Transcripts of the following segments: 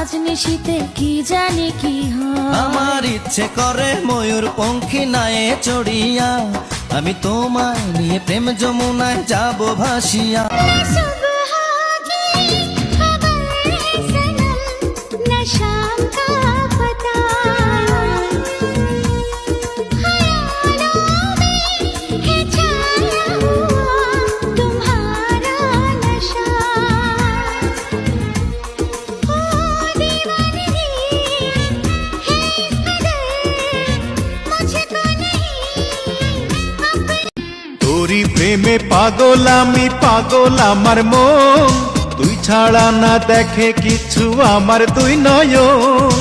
আজ নিশিতে কি জানি কি হয়। আমার ইচ্ছে করে ময়ূর পঙ্খী নায়ে চড়িয়া আমি তোমায় নিয়ে প্রেম যমুনায় যাব ভাসিয়া। তোরি প্রেমে পাগল আমি, পাগল আমার মন, তুই ছাড়া না দেখে কিছু আমার দুই নয়ন।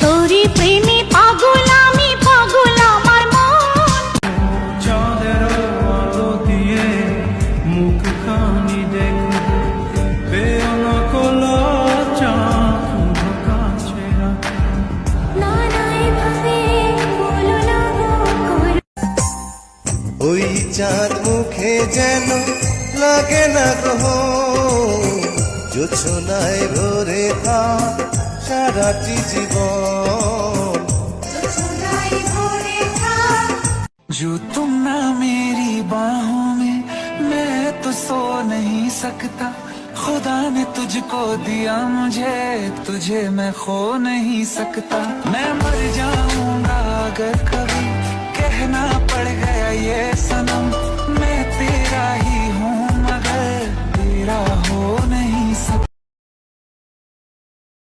তোরি প্রেমে পাগল আমি, পাগল আমার মন। চাঁদের আলো দিয়ে মুখখানি দেখো, বেয়ানা কোলা চাঁদ কাছে রাখো। নানাই ভাবে বলো না গো করো। ওই চাঁদ মুখে যেন লাগে না গ্রহ, জোছনায় ভরে থাক সারাটি জীবন। जो तुम ना मेरी बाहों में, मैं तो सो नहीं सकता। खुदा ने तुझको दिया मुझे, तुझे मैं खो नहीं सकता। मैं मर जाऊंगा अगर कभी कहना पड़ गया ये सनम, मैं तेरा ही हूँ मगर तेरा हो नहीं सकता।